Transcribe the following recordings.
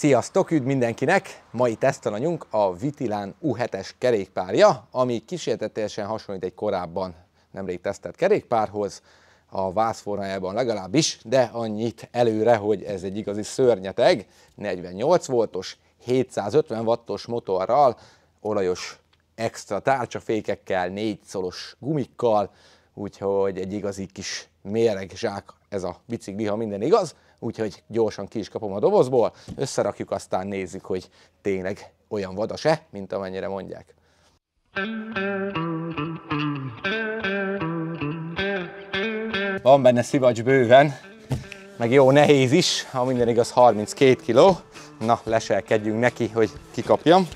Sziasztok, üdv mindenkinek! Mai tesztalanyunk a Vitilán U7-es kerékpárja, ami kísérletesen hasonlít egy korábban nemrég tesztelt kerékpárhoz, a vászformájában legalábbis, de annyit előre, hogy ez egy igazi szörnyeteg, 48 voltos, 750 wattos motorral, olajos extra tárcsafékekkel, 4 szolos gumikkal, úgyhogy egy igazi kis méregzsák ez a bicikli, ha minden igaz. Úgyhogy gyorsan ki is kapom a dobozból, összerakjuk, aztán nézzük, hogy tényleg olyan vadas-e, mint amennyire mondják. Van benne szivacs bőven, meg jó nehéz is, ha minden igaz 32 kg. Na, leselkedjünk neki, hogy kikapjam.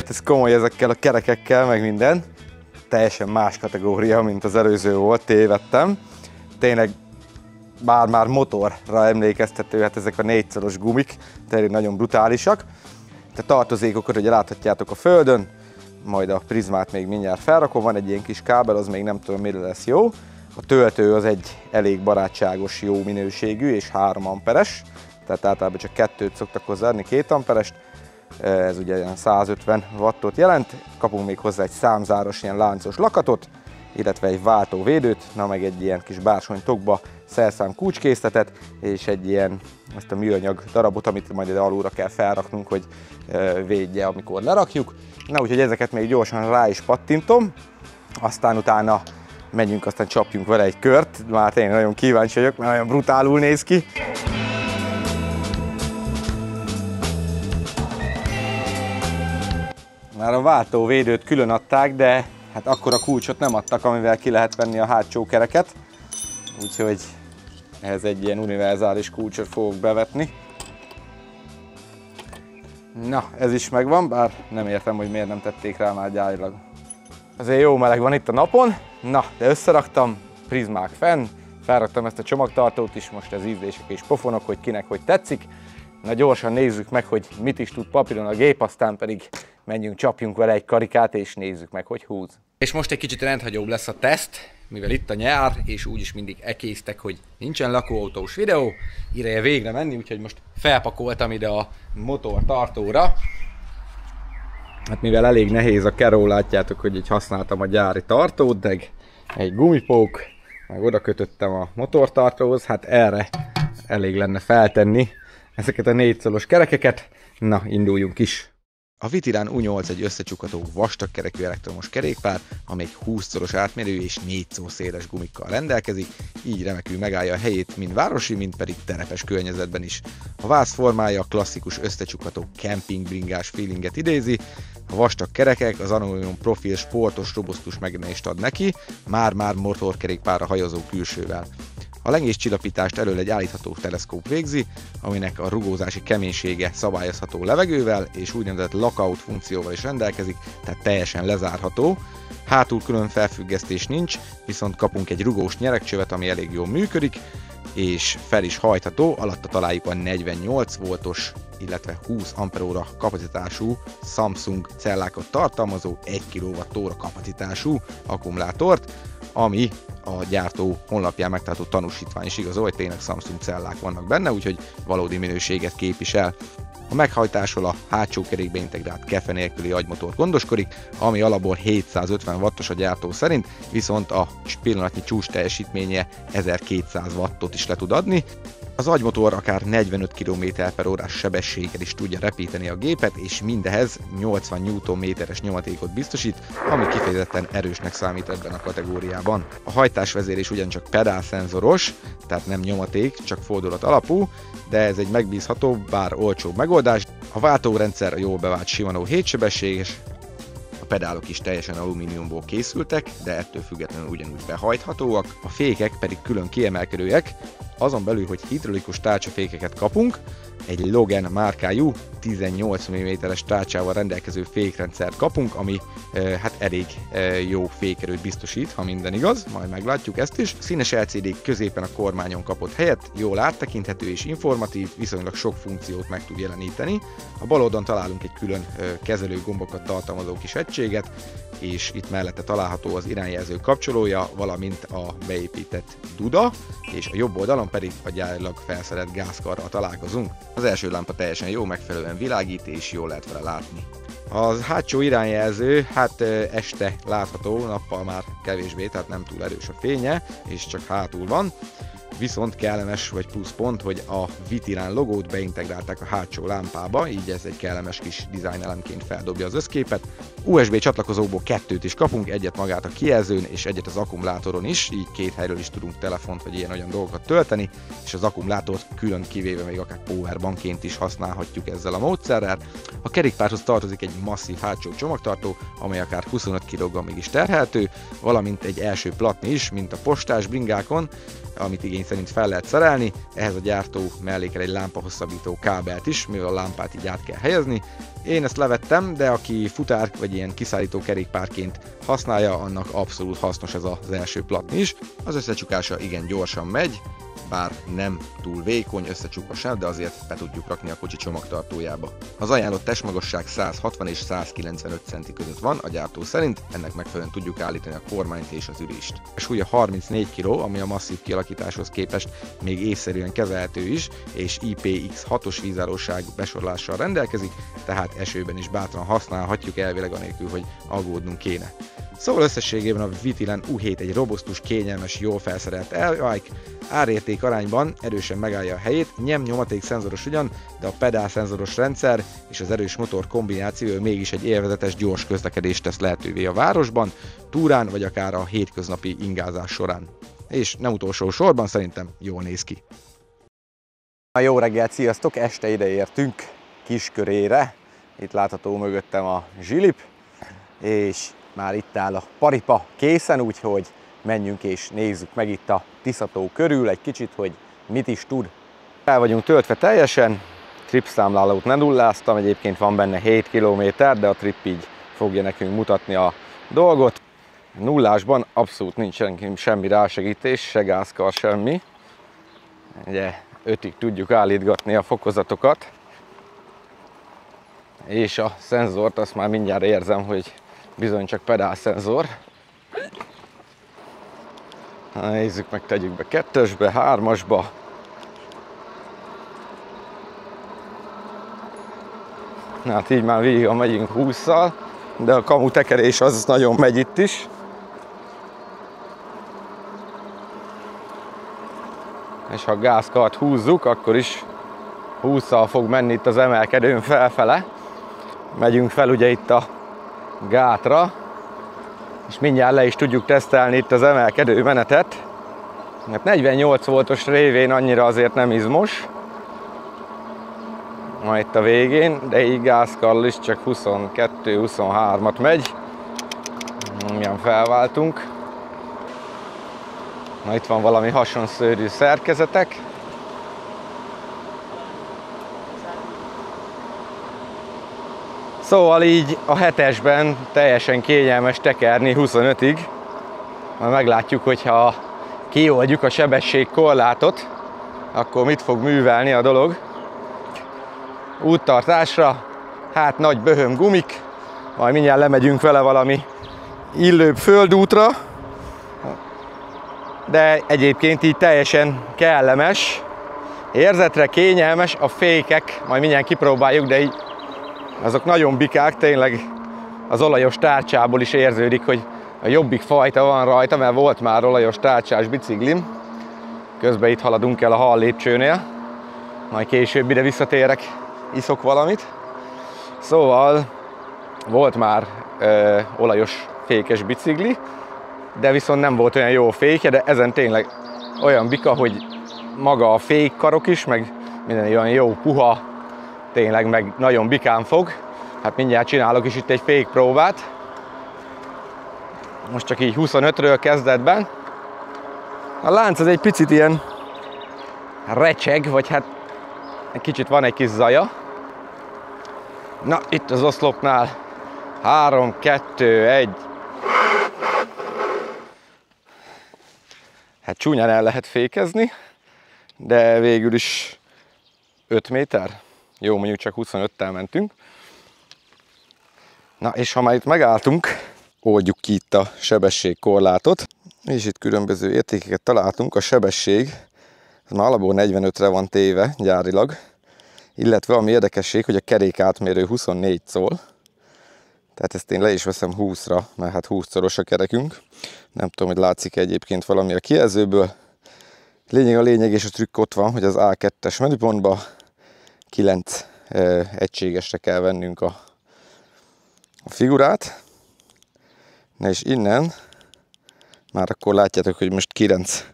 Ez komoly ezekkel a kerekekkel, meg minden. Teljesen más kategória, mint az előző volt, tévedtem. Tényleg már motorra emlékeztető, hát ezek a 4 szolos gumik, tényleg nagyon brutálisak. A tartozékokat ugye láthatjátok a földön, majd a prizmát még mindjárt felrakom, van egy ilyen kis kábel, az még nem tudom mire lesz jó. A töltő az egy elég barátságos, jó minőségű és 3 amperes, tehát általában csak 2-t szoktak hozzáadni, 2 amperest. Ez ugye ilyen 150 wattot jelent, kapunk még hozzá egy számzáros ilyen láncos lakatot, illetve egy váltóvédőt, na meg egy ilyen kis bársonytokba szerszám kulcskészletet, és egy ilyen, ezt a műanyag darabot, amit majd ide alulra kell felraknunk, hogy védje, amikor lerakjuk. Na úgyhogy ezeket még gyorsan rá is pattintom, aztán utána menjünk, aztán csapjunk vele egy kört, már tényleg nagyon kíváncsi vagyok, mert nagyon brutálul néz ki. Már a váltóvédőt külön adták, de hát akkora kulcsot nem adtak, amivel ki lehet venni a hátsó kereket. Úgyhogy ehhez egy ilyen univerzális kulcsot fogok bevetni. Na, ez is megvan, bár nem értem, hogy miért nem tették rá már gyárilag. Azért jó meleg van itt a napon. Na, de összeraktam, prizmák fenn, felraktam ezt a csomagtartót is, most az ízlések és pofonok, hogy kinek hogy tetszik. Na gyorsan nézzük meg, hogy mit is tud papíron a gép, aztán pedig menjünk, csapjunk vele egy karikát, és nézzük meg, hogy húz. És most egy kicsit rendhagyóbb lesz a teszt, mivel itt a nyár, és úgyis mindig ekésztek, hogy nincsen lakóautós videó, ideje végre menni, úgyhogy most felpakoltam ide a motortartóra. Hát mivel elég nehéz a keró, látjátok, hogy így használtam a gyári tartót, de egy gumipók, meg oda kötöttem a motortartóhoz, hát erre elég lenne feltenni ezeket a 4 szolos kerekeket. Na, induljunk is! A Vitilán U8 egy összecsukható vastagkerekű elektromos kerékpár, amely 20-szoros átmérő és 4 szó széles gumikkal rendelkezik, így remekül megállja a helyét mind városi, mind pedig terepes környezetben is. A váz formája klasszikus összecsukható kempingbringás feelinget idézi, a vastag kerekek az alumínium profil sportos, robusztus megjelenést ad neki, már-már motorkerékpárra hajazó külsővel. A lengéscsillapítást elől egy állítható teleszkóp végzi, aminek a rugózási keménysége szabályozható levegővel és úgynevezett lockout funkcióval is rendelkezik, tehát teljesen lezárható. Hátul külön felfüggesztés nincs, viszont kapunk egy rugós nyeregcsövet, ami elég jól működik, és fel is hajtható, alatta találjuk a 48 voltos, illetve 20 Ah kapacitású Samsung cellákat tartalmazó 1 kWh kapacitású akkumulátort, ami a gyártó honlapján megtalálható tanúsítvány is igazol, hogy tényleg Samsung cellák vannak benne, úgyhogy valódi minőséget képvisel. A meghajtásról a hátsó kerékbe integrált kefe nélküli agymotor gondoskodik, ami alapból 750 wattos a gyártó szerint, viszont a pillanatnyi csúcs teljesítménye 1200 wattot is le tud adni. Az agymotor akár 45 km/h sebességgel is tudja repíteni a gépet, és mindehez 80 Nm-es nyomatékot biztosít, ami kifejezetten erősnek számít ebben a kategóriában. A hajtásvezérés ugyancsak pedálszenzoros, tehát nem nyomaték, csak fordulat alapú, de ez egy megbízható, bár olcsóbb megoldás. A váltórendszer a jól bevált Shimano 7-sebességes, a pedálok is teljesen alumíniumból készültek, de ettől függetlenül ugyanúgy behajthatóak, a fékek pedig külön kiemelkedőek, azon belül, hogy hidraulikus tárcsafékeket kapunk, egy Logan márkájú 18 mm-es tárcsával rendelkező fékrendszert kapunk, ami hát elég jó fékerőt biztosít, ha minden igaz, majd meglátjuk ezt is. Színes LCD középen a kormányon kapott helyet, jól áttekinthető és informatív, viszonylag sok funkciót meg tud jeleníteni. A bal oldalon találunk egy külön kezelő gombokat tartalmazó kis egységet, és itt mellette található az irányjelző kapcsolója, valamint a beépített duda, és a jobb oldalon pedig a gyárilag felszerelt gázkarral találkozunk. Az első lámpa teljesen jó, megfelelően világít, és jól lehet vele látni. Az hátsó irányjelző, hát este látható, nappal már kevésbé, tehát nem túl erős a fénye, és csak hátul van. Viszont kellemes vagy pluszpont, hogy a Vitirán logót beintegrálták a hátsó lámpába, így ez egy kellemes kis design elemként feldobja az összképet. USB csatlakozóból kettőt is kapunk, egyet magát a kijelzőn és egyet az akkumulátoron is, így két helyről is tudunk telefont vagy ilyen-olyan dolgokat tölteni, és az akkumulátort külön kivéve még akár powerbankként is használhatjuk ezzel a módszerrel. A kerékpárhoz tartozik egy masszív hátsó csomagtartó, amely akár 25 kg-ig is terhelhető, valamint egy első platni is, mint a postás bringákon, amit igény szerint fel lehet szerelni. Ehhez a gyártó mellékel egy lámpahosszabbító kábelt is, mivel a lámpát így át kell helyezni. Én ezt levettem, de aki futár vagy ilyen kiszállító kerékpárként használja, annak abszolút hasznos ez az első platni is. Az összecsukása igen gyorsan megy, bár nem túl vékony, összecsukva sem, de azért be tudjuk rakni a kocsi csomagtartójába. Az ajánlott testmagasság 160 és 195 cm között van a gyártó szerint, ennek megfelelően tudjuk állítani a kormányt és az ülést. A súlya 34 kg, ami a masszív kialakításhoz képest még észszerűen kezelhető is, és IPX6-os vízállóság besorolással rendelkezik, tehát esőben is bátran használhatjuk elvileg anélkül, hogy aggódnunk kéne. Szóval összességében a Vitirán U7 egy robusztus, kényelmes, jól felszerelt e-bike, árérték arányban erősen megállja a helyét, nyomaték szenzoros ugyan, de a pedál szenzoros rendszer és az erős motor kombináció mégis egy élvezetes, gyors közlekedést tesz lehetővé a városban, túrán vagy akár a hétköznapi ingázás során. És nem utolsó sorban szerintem jól néz ki. Jó reggelt, sziasztok! Este ide értünk Kiskörére. Itt látható mögöttem a zsilip, és már itt áll a paripa készen, úgyhogy menjünk és nézzük meg itt a Tisza-tó körül egy kicsit, hogy mit is tud. El vagyunk töltve teljesen, trip számlálót ne nulláztam, egyébként van benne 7 km, de a trip így fogja nekünk mutatni a dolgot. Nullásban abszolút nincsen semmi rásegítés, se gázkar, semmi. Ugye 5-ig tudjuk állítgatni a fokozatokat, és a szenzort azt már mindjárt érzem, hogy bizony csak pedálszenzor. Nézzük meg, tegyük be 2-ösbe, 3-asba. Hát így már végig megyünk 20-szal, de a kamu tekerés az nagyon megy itt is. És ha a gázkart húzzuk, akkor is 20-szal fog menni itt az emelkedőn felfele. Megyünk fel ugye itt a gátra, és mindjárt le is tudjuk tesztelni itt az emelkedő menetet. Hát 48 voltos révén annyira azért nem izmos. Ma itt a végén, de így gázkarral is csak 22-23-at megy. Milyen felváltunk. Na, itt van valami hasonszörű szerkezetek. Szóval így a 7-esben teljesen kényelmes tekerni 25-ig. Majd meglátjuk, hogyha kioldjuk a sebességkorlátot, akkor mit fog művelni a dolog. Úttartásra, hát nagy böhöm gumik, majd mindjárt lemegyünk vele valami illőbb földútra. De egyébként így teljesen kellemes, érzetre kényelmes, a fékek, majd mindjárt kipróbáljuk, de így azok nagyon bikák, tényleg az olajos tárcsából is érződik, hogy a jobbik fajta van rajta, mert volt már olajos tárcsás biciklim. Közben itt haladunk el a hal lépcsőnél, majd később ide visszatérek, iszok valamit. Szóval volt már olajos fékes bicikli, de viszont nem volt olyan jó fékje, de ezen tényleg olyan bika, hogy maga a fékkarok is, meg minden olyan jó puha, tényleg meg nagyon bikán fog. Hát mindjárt csinálok is itt egy fékpróbát. Most csak így 25-ről kezdetben. A lánc az egy picit ilyen recseg, vagy hát egy kicsit van egy kis zaja. Na, itt az oszlopnál 3, 2, 1. Hát csúnyán el lehet fékezni, de végül is 5 méter. Jó, mondjuk csak 25-tel mentünk. Na, és ha már itt megálltunk, oldjuk ki itt a sebességkorlátot, és itt különböző értékeket találtunk. A sebesség az már alapból 45-re van téve gyárilag, illetve ami érdekesség, hogy a kerék átmérő 24 szól. Tehát ezt én le is veszem 20-ra, mert hát 20-szoros a kerekünk. Nem tudom, hogy látszik egyébként valami a kijelzőből. Lényeg a lényeg, és a trükk ott van, hogy az A2-es menüpontba 9 egységesre kell vennünk a figurát. Na és innen már akkor látjátok, hogy most 9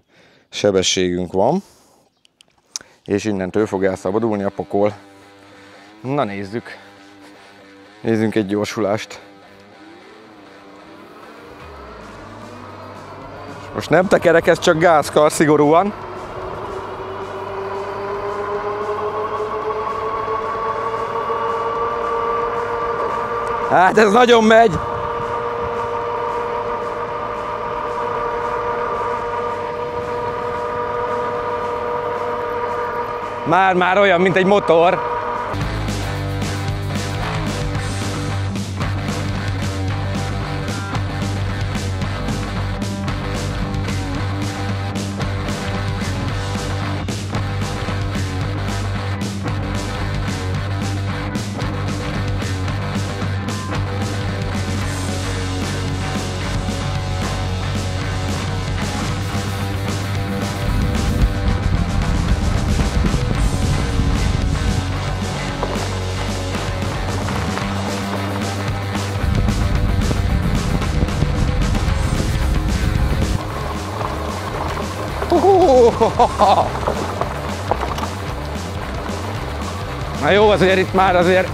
sebességünk van, és innentől fog elszabadulni a pokol. Na nézzük. Nézzünk egy gyorsulást. Most nem tekerek, ez csak gázkar szigorúan. Hát ez nagyon megy! Már olyan, mint egy motor. Na jó, azért itt már azért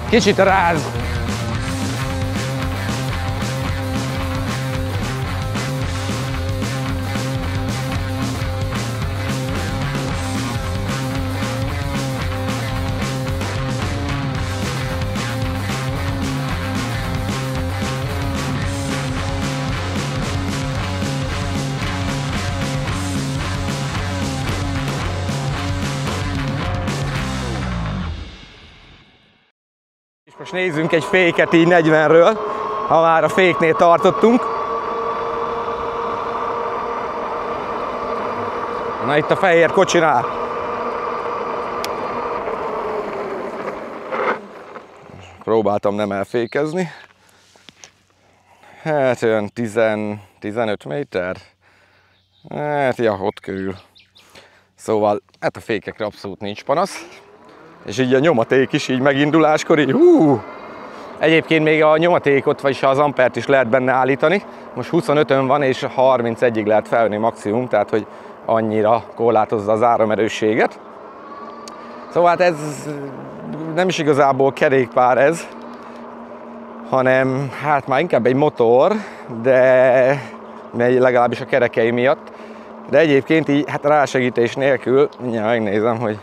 kicsit ráz. Most nézzünk egy féket így 40-ről, ha már a féknél tartottunk. Na itt a fehér kocsinál. Próbáltam nem elfékezni. Hát olyan 10-15 méter. Hát ja, ott körül. Szóval hát a fékekre abszolút nincs panasz. És így a nyomaték is így meginduláskor így Egyébként még a nyomatékot, vagyis az ampert is lehet benne állítani. Most 25-ön van, és 31-ig lehet felvenni maximum, tehát hogy annyira korlátozza az áramerősséget. Szóval hát ez nem is igazából kerékpár ez, hanem hát már inkább egy motor, de legalábbis a kerekei miatt. De egyébként így hát rásegítés nélkül, mindjárt megnézem, hogy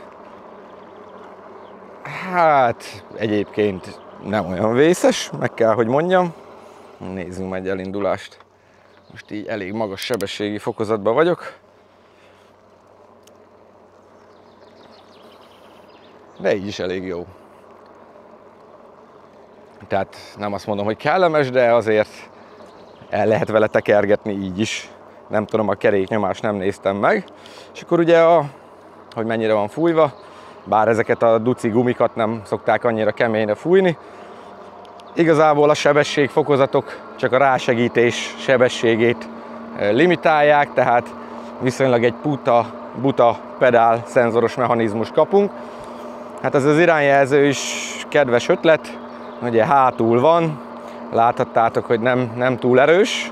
hát egyébként nem olyan vészes, meg kell, hogy mondjam. Nézzünk egy elindulást. Most így elég magas sebességi fokozatban vagyok. De így is elég jó. Tehát nem azt mondom, hogy kellemes, de azért el lehet vele tekergetni így is. Nem tudom, a keréknyomást nem néztem meg. És akkor ugye, hogy mennyire van fújva, bár ezeket a duci gumikat nem szokták annyira keményre fújni. Igazából a sebességfokozatok csak a rásegítés sebességét limitálják, tehát viszonylag egy buta pedál szenzoros mechanizmus kapunk. Hát ez az irányjelző is kedves ötlet, ugye hátul van, láthattátok, hogy nem túl erős.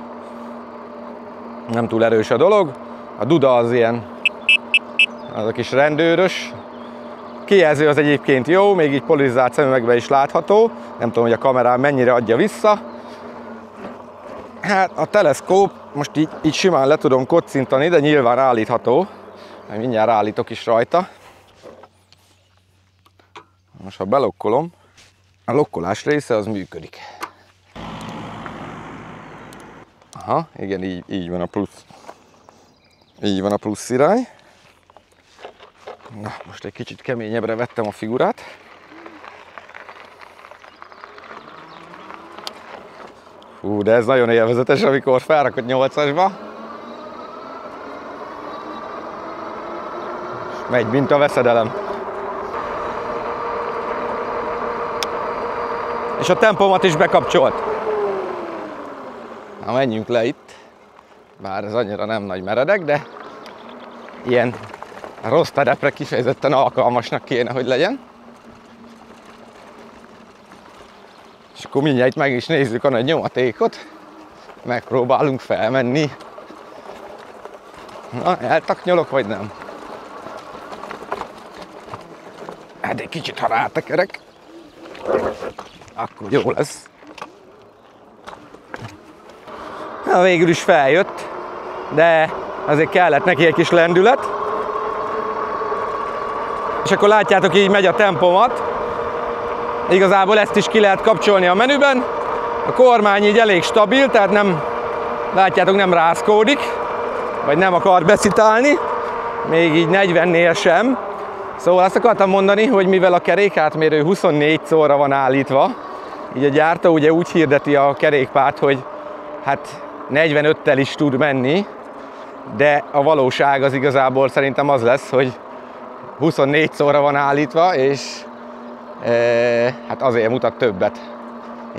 Nem túl erős a dolog. A duda az ilyen, az a kis rendőrös. Kijelző az egyébként jó, még így polarizált szemüvegben is látható. Nem tudom, hogy a kamerán mennyire adja vissza. Hát a teleszkóp most így simán le tudom kocintani, de nyilván állítható. Mindjárt állítok is rajta. Most ha belokkolom, a lokkolás része az működik. Aha, igen, így van a plusz. Így van a plusz irány. Na, most egy kicsit keményebbre vettem a figurát. Hú, de ez nagyon élvezetes, amikor felrakod 8-asba. Megy, mint a veszedelem. És a tempómat is bekapcsolt. Na, menjünk le itt. Bár ez annyira nem nagy meredek, de ilyen rossz terepre kifejezetten alkalmasnak kéne, hogy legyen. És akkor mindjárt meg is nézzük a nagy nyomatékot. Megpróbálunk felmenni. Na, eltaknyolok, vagy nem? Hát egy kicsit, ha rátekerek, akkor jó lesz. Na, végül is feljött, de azért kellett neki egy kis lendület. És akkor látjátok, így megy a tempomat. Igazából ezt is ki lehet kapcsolni a menüben. A kormány így elég stabil, tehát nem, látjátok, nem rázkódik, vagy nem akar beszitálni, még így 40-nél sem. Szóval azt akartam mondani, hogy mivel a kerékátmérő 24-szorra van állítva, így a gyártó ugye úgy hirdeti a kerékpárt, hogy hát 45-tel is tud menni, de a valóság az igazából szerintem az lesz, hogy 24-szorra van állítva, és hát azért mutat többet.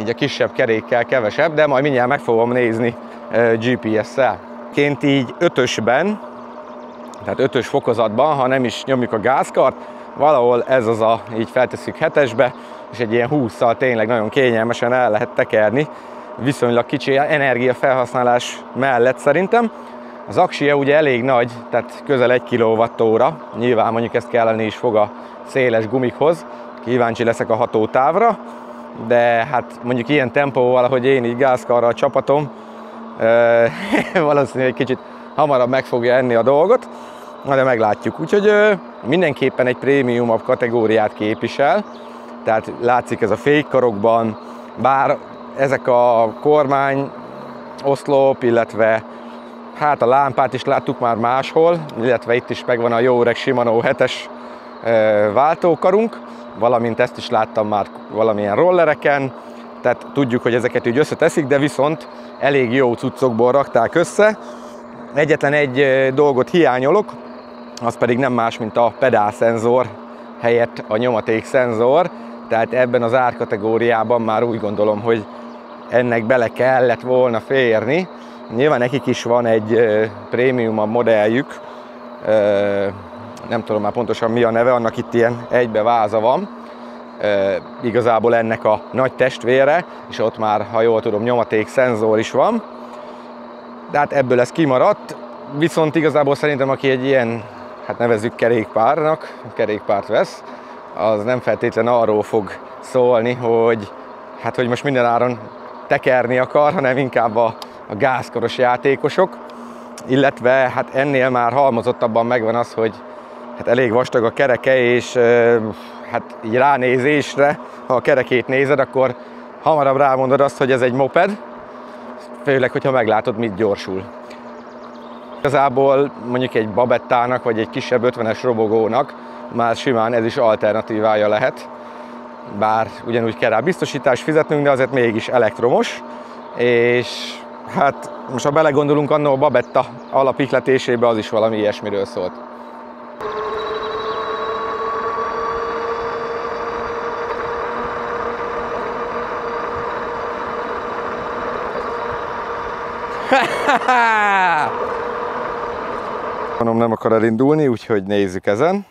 Így a kisebb kerékkel kevesebb, de majd mindjárt meg fogom nézni GPS-szel. Ként így 5-ösben, tehát 5-ös fokozatban, ha nem is nyomjuk a gázkart, valahol ez az a, így feltesszük 7-esbe, és egy ilyen 20-szal tényleg nagyon kényelmesen el lehet tekerni, viszonylag kicsi energiafelhasználás mellett szerintem. Az aksia ugye elég nagy, tehát közel 1 kWh, nyilván mondjuk ezt kellene is fog a széles gumikhoz, kíváncsi leszek a hatótávra, de hát mondjuk ilyen tempóval, ahogy én így gázkarral csapatom, valószínűleg egy kicsit hamarabb meg fogja enni a dolgot, de meglátjuk. Úgyhogy mindenképpen egy prémiumabb kategóriát képvisel, tehát látszik ez a fékkarokban, bár ezek a kormány oszlop, illetve hát a lámpát is láttuk már máshol, illetve itt is megvan a jó öreg Shimano 7-es váltókarunk, valamint ezt is láttam már valamilyen rollereken, tehát tudjuk, hogy ezeket úgy összeteszik, de viszont elég jó cuccokból rakták össze. Egyetlen egy dolgot hiányolok, az pedig nem más, mint a pedálszenzor helyett a nyomatékszenzor, tehát ebben az árkategóriában már úgy gondolom, hogy ennek bele kellett volna férni. Nyilván nekik is van egy prémiumabb modelljük, nem tudom már pontosan mi a neve, annak itt ilyen egybeváza van. Igazából ennek a nagy testvére, és ott már, ha jól tudom, nyomatékszenzor is van. De hát ebből ez kimaradt, viszont igazából szerintem aki egy ilyen, hát nevezzük kerékpárnak, kerékpárt vesz, az nem feltétlenül arról fog szólni, hogy hát hogy most mindenáron tekerni akar, hanem inkább a gázkaros játékosok, illetve hát ennél már halmozottabban megvan az, hogy hát elég vastag a kereke, és hát így ránézésre, ha a kerekét nézed, akkor hamarabb rámondod azt, hogy ez egy moped, főleg, hogyha meglátod, mit gyorsul. Igazából mondjuk egy babettának, vagy egy kisebb 50-es robogónak már simán ez is alternatívája lehet. Bár ugyanúgy kell rá biztosítást fizetnünk, de azért mégis elektromos. És hát most ha belegondolunk, annó a babetta alapihletésébe, az is valami ilyesmiről szólt. Mondom, nem akar elindulni, úgyhogy nézzük ezen.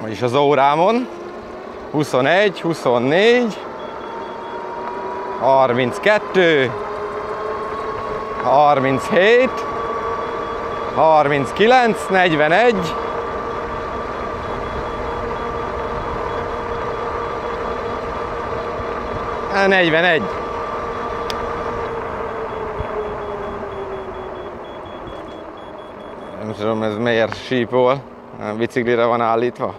Vagyis az órámon 21, 24, 32, 37, 39, 41, 41. Nem tudom, ez miért sípol. Biciklire van állítva.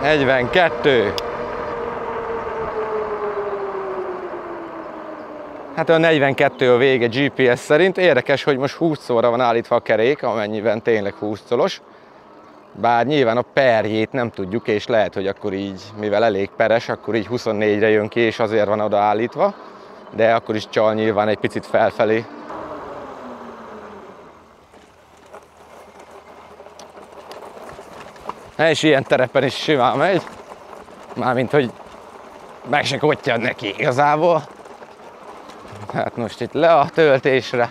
...42. Hát a 42 a vége GPS szerint. Érdekes, hogy most 20-szorra van állítva a kerék, amennyiben tényleg 20-szolos. Bár nyilván a perjét nem tudjuk, és lehet, hogy akkor így, mivel elég peres, akkor így 24-re jön ki, és azért van odaállítva. De akkor is csal nyilván egy picit felfelé. És ilyen terepen is simán megy. Mármint, hogy meg se kottyan neki igazából. Hát most itt le a töltésre.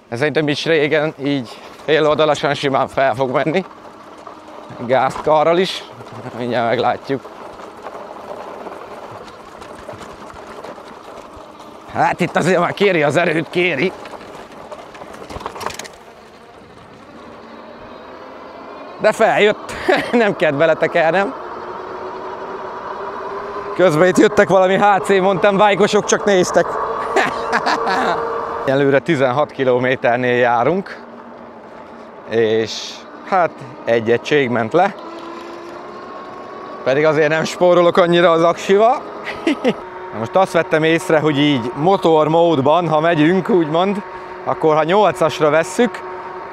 Ez szerintem is régen így féloldalasan simán fel fog menni. Gázkarral is. Mindjárt meglátjuk. Hát itt azért már kéri az erőt, kéri. De feljött. Nem kellett beletekernem. Közben itt jöttek valami HC mountain bike-osok, csak néztek. Előre 16 kilométernél járunk, és hát egy egység ment le, pedig azért nem spórolok annyira az aksival. Most azt vettem észre, hogy így motormódban, ha megyünk úgymond, akkor ha 8-asra vesszük,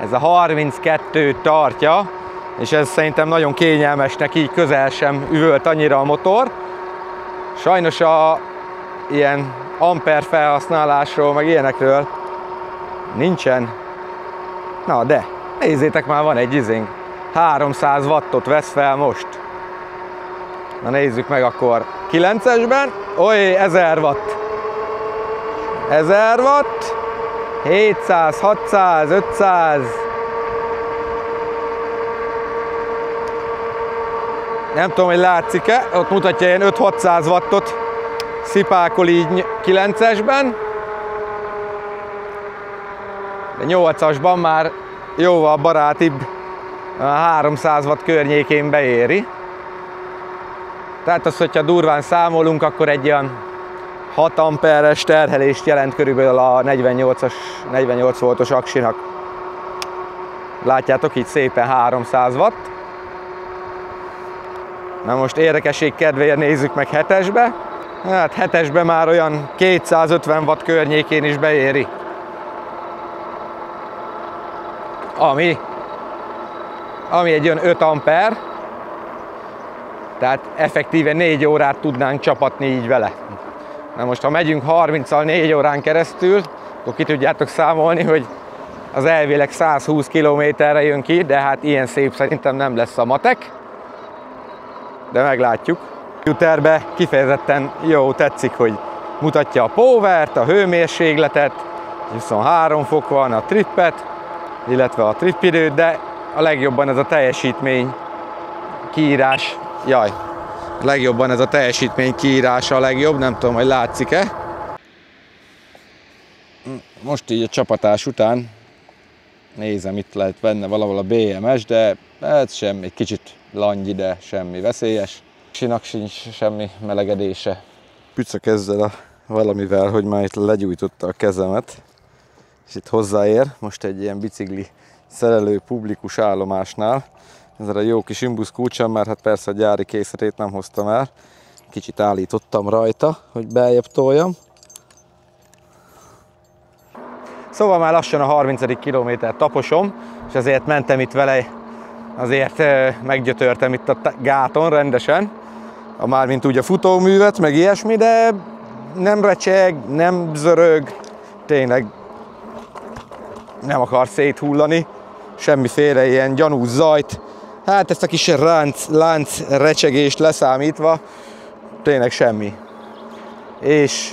ez a 32 tartja, és ez szerintem nagyon kényelmesnek, így közel sem üvölt annyira a motor. Sajnos ilyen amper felhasználásról, meg ilyenekről nincsen. Na de, nézzétek már, van egy izénk. 300 wattot vesz fel most. Na nézzük meg akkor 9-esben. Oly, 1000 watt. 1000 watt. 700, 600, 500. Nem tudom, hogy látszik-e, ott mutatja ilyen 5-600 wattot. Szipákol így 9-esben, de 8-asban már jóval barátibb, 300 watt környékén beéri. Tehát az, hogyha durván számolunk, akkor egy olyan 6 amperes terhelést jelent körülbelül a 48 voltos aksinak. Látjátok, itt szépen 300 watt. Na most érdekesség kedvéért nézzük meg 7-esbe. Hát 7-esben már olyan 250 watt környékén is beéri. Ami egy olyan 5 amper. Tehát effektíve 4 órát tudnánk csapatni így vele. Na most, ha megyünk 30-al 4 órán keresztül, akkor ki tudjátok számolni, hogy az elvileg 120 kilométerre jön ki, de hát ilyen szép szerintem nem lesz a matek. De meglátjuk. A computerbe kifejezetten jó tetszik, hogy mutatja a powert, a hőmérsékletet, 23 fok van, a trippet, illetve a trippidőt, de a legjobban ez a teljesítmény kiírás. Jaj, a legjobban ez a teljesítmény kiírása a legjobb, nem tudom, hogy látszik-e. Most így a csapatás után nézem, itt lehet benne valahol a BMS, de ez semmi, egy kicsit langyi, de semmi veszélyes. Sinak sincs semmi melegedése. Pücök ezzel a valamivel, hogy már itt legyújtotta a kezemet, és itt hozzáér, most egy ilyen bicikli szerelő publikus állomásnál. Ezzel a jó kis imbusz kulcsam, mert hát persze a gyári készletét nem hoztam el. Kicsit állítottam rajta, hogy beljebb toljam. Szóval már lassan a 30. kilométer taposom, és ezért mentem itt vele, azért meggyötörtem itt a gáton rendesen. Mármint úgy a futóművet, meg ilyesmi, de nem recseg, nem zörög, tényleg nem akar széthullani, semmiféle ilyen gyanús zajt. Hát ezt a kis lánc recsegést leszámítva, tényleg semmi. És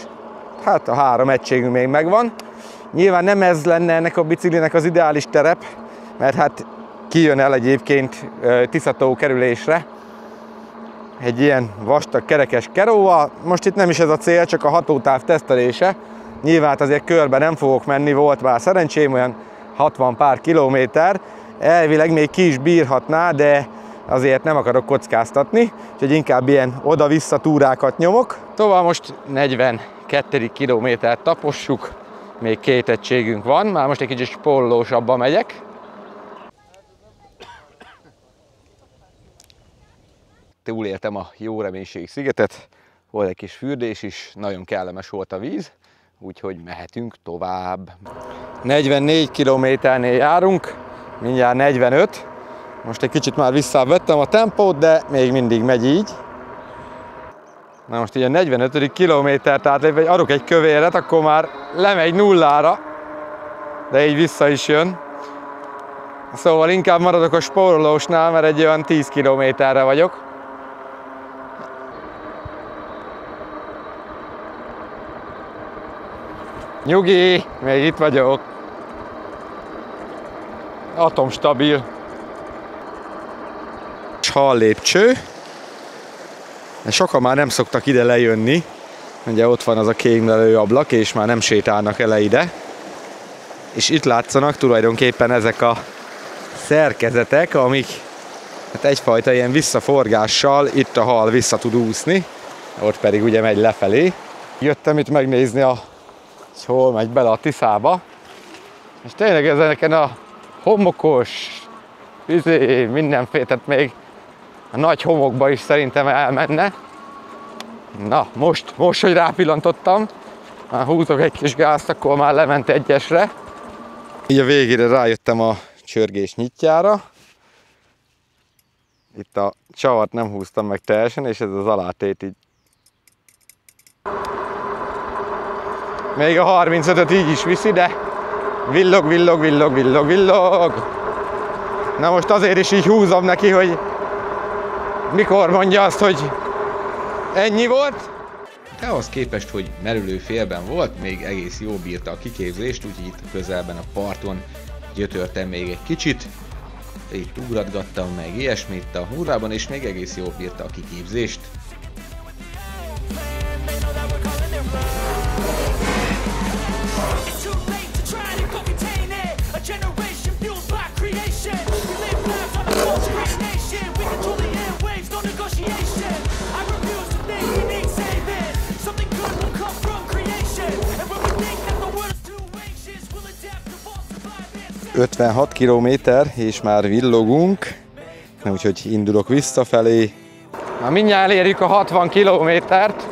hát a 3 egységünk még megvan. Nyilván nem ez lenne ennek a biciklinek az ideális terep, mert hát kijön el egyébként Tiszató kerülésre egy ilyen vastag kerekes keróval. Most itt nem is ez a cél, csak a hatótáv tesztelése. Nyilván azért körbe nem fogok menni, volt már szerencsém, olyan 60 pár kilométer. Elvileg még ki is bírhatná, de azért nem akarok kockáztatni, úgyhogy inkább ilyen oda-vissza túrákat nyomok. Tovább most 42. kilométert tapossuk, még 2 egységünk van, már most egy kicsit spórolósabban megyek. Túléltem a Jó Reménység szigetet, volt egy kis fürdés is, nagyon kellemes volt a víz, úgyhogy mehetünk tovább. 44 kilométernél járunk, mindjárt 45. Most egy kicsit már visszavettem a tempót, de még mindig megy így. Na most így a 45. kilométert átlépve, hogy adok egy kövéret, akkor már lemegy nullára, de így vissza is jön. Szóval inkább maradok a spórolósnál, mert egy olyan 10 kilométerre vagyok. Nyugi, még itt vagyok. Atomstabil. Hallépcső. Sokan már nem szoktak ide lejönni. Ugye ott van az a kémlelő ablak, és már nem sétálnak ele ide. És itt látszanak tulajdonképpen ezek a szerkezetek, amik hát egyfajta ilyen visszaforgással itt a hal vissza tud úszni. Ott pedig ugye megy lefelé. Jöttem itt megnézni, hogy hol megy bele a Tiszába. És tényleg ezeken a homokos, mindenféle, tehát még a nagy homokba is szerintem elmenne. Na, most hogy rápillantottam, már húzok egy kis gázt, akkor már lement 1-esre. Így a végére rájöttem a csörgés nyitjára. Itt a csavart nem húztam meg teljesen, és ez az alátét így. Még a 35-öt így is viszi, de villog, villog, villog, villog, villog. Na most azért is így húzom neki, hogy mikor mondja azt, hogy ennyi volt. De ahhoz képest, hogy merülő félben volt, még egész jó bírta a kiképzést, úgyhogy itt közelben a parton gyötörtem még egy kicsit. Itt ugratgattam meg ilyesmit a hurrában, és még egész jól bírta a kiképzést. ...56 kilométer, és már villogunk, úgyhogy indulok visszafelé. Már mindjárt elérjük a 60 kilométert,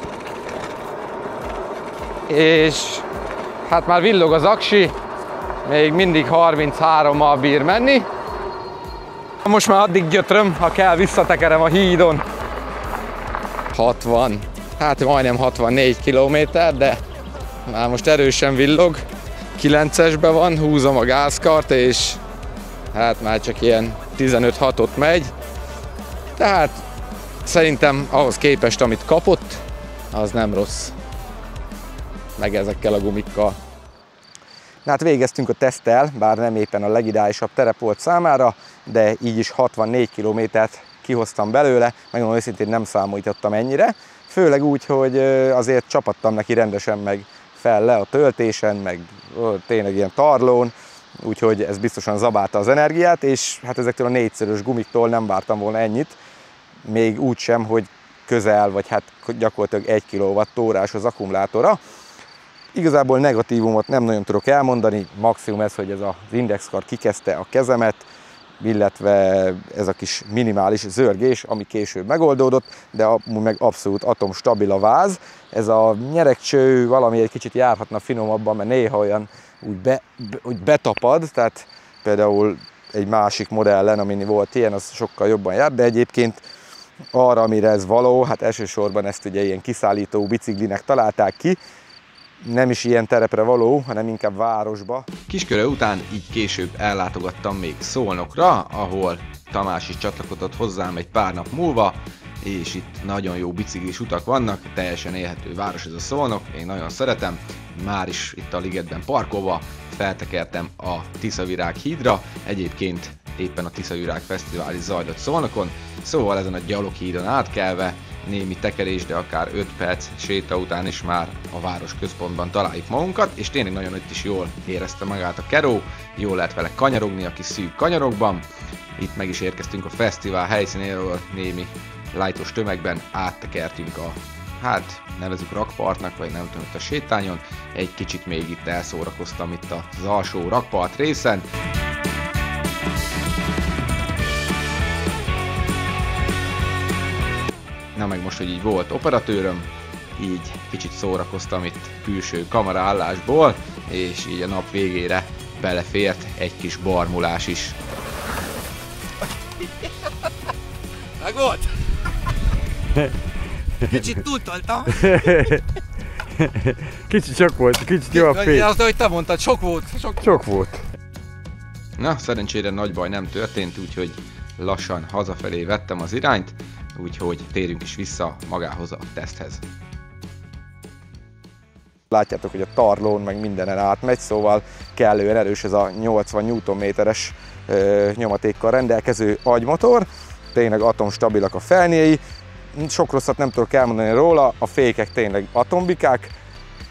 és hát már villog az aksi, még mindig 33-mal bír menni. Most már addig gyötröm, ha kell, visszatekerem a hídon. 60, hát majdnem 64 kilométer, de már most erősen villog. 9-esben van, húzom a gázkart, és hát már csak ilyen 15-6-ot megy. Tehát szerintem ahhoz képest, amit kapott, az nem rossz. Meg ezekkel a gumikkal. Hát végeztünk a teszttel, bár nem éppen a legideálisabb terep volt számára, de így is 64 kilométert kihoztam belőle, megmondom őszintén nem számítottam ennyire. Főleg úgy, hogy azért csapattam neki rendesen meg fel le a töltésen, meg tényleg ilyen tarlón, úgyhogy ez biztosan zabálta az energiát, és hát ezektől a 4-szörös gumiktól nem vártam volna ennyit, még úgy sem, hogy közel, vagy hát gyakorlatilag 1 kWh az akkumulátora. Igazából negatívumot nem nagyon tudok elmondani, maximum ez, hogy ez az indexkar kikezdte a kezemet, illetve ez a kis minimális zörgés, ami később megoldódott, de amúgy meg abszolút atomstabil a váz. Ez a nyeregcső valami egy kicsit járhatna finomabban, mert néha olyan úgy betapad, tehát például egy másik modellen, amin volt ilyen, az sokkal jobban jár, de egyébként arra, amire ez való, hát elsősorban ezt ugye ilyen kiszállító biciklinek találták ki, nem is ilyen terepre való, hanem inkább városba. Kisköre után így később ellátogattam még Szolnokra, ahol Tamás is csatlakozott hozzám egy pár nap múlva, és itt nagyon jó biciklis utak vannak, teljesen élhető város ez a Szolnok, én nagyon szeretem. Már is itt a ligetben parkolva feltekertem a Tiszavirág hídra, egyébként éppen a Tiszavirág Fesztivál is zajlott Szolnokon, szóval ezen a gyaloghídon átkelve némi tekerés, de akár 5 perc séta után is már a város központban találjuk magunkat, és tényleg nagyon itt is jól érezte magát a Keró, jól lehet vele kanyarogni a kis szűk kanyarokban, Itt meg is érkeztünk a fesztivál helyszínéről, némi lájtos tömegben áttekertünk a, hát nevezük rakpartnak, vagy nem tudom, itt a sétányon. Egy kicsit még itt elszórakoztam itt az alsó rakpart részen. Na meg most, hogy így volt operatőröm, így kicsit szórakoztam itt külső kameraállásból, és így a nap végére belefért egy kis barmulás is. Meg volt? Kicsit túltoltam. Kicsit sok volt, kicsit jó a fény. Az, ahogy te mondtad, sok volt. Sok volt. Na, szerencsére nagy baj nem történt, úgyhogy lassan hazafelé vettem az irányt, úgyhogy térjünk is vissza magához a teszthez. Látjátok, hogy a tarlón meg mindenen átmegy, szóval kellően erős ez a 80 Nm-es nyomatékkal rendelkező agymotor. Tényleg atomstabilak a felnyéi. Sok rosszat nem tudok elmondani róla, a fékek tényleg atombikák.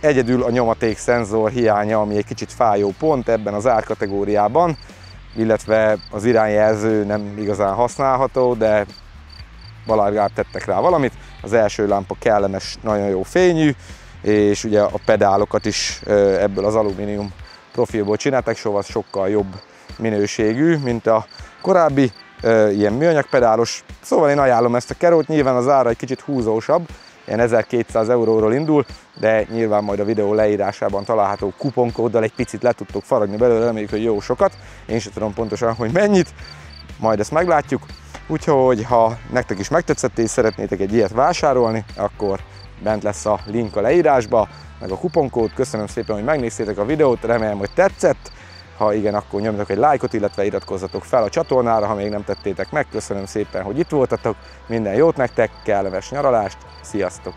Egyedül a nyomaték szenzor hiánya, ami egy kicsit fájó pont ebben az árkategóriában, illetve az irányjelző nem igazán használható, de valahogy tettek rá valamit. Az első lámpa kellemes, nagyon jó fényű, és ugye a pedálokat is ebből az alumínium profilból csinálták, szóval sokkal jobb minőségű, mint a korábbi ilyen műanyag pedálos. Szóval én ajánlom ezt a kerót, nyilván az ára egy kicsit húzósabb, ilyen 1200 euróról indul, de nyilván majd a videó leírásában található kuponkóddal egy picit le tudtok faragni belőle, reméljük, hogy jó sokat. Én sem tudom pontosan, hogy mennyit, majd ezt meglátjuk. Úgyhogy ha nektek is megtetszett és szeretnétek egy ilyet vásárolni, akkor bent lesz a link a leírásba, meg a kuponkód. Köszönöm szépen, hogy megnéztétek a videót, remélem, hogy tetszett. Ha igen, akkor nyomjatok egy lájkot, illetve iratkozzatok fel a csatornára, ha még nem tettétek meg. Köszönöm szépen, hogy itt voltatok. Minden jót nektek, kellemes nyaralást, sziasztok!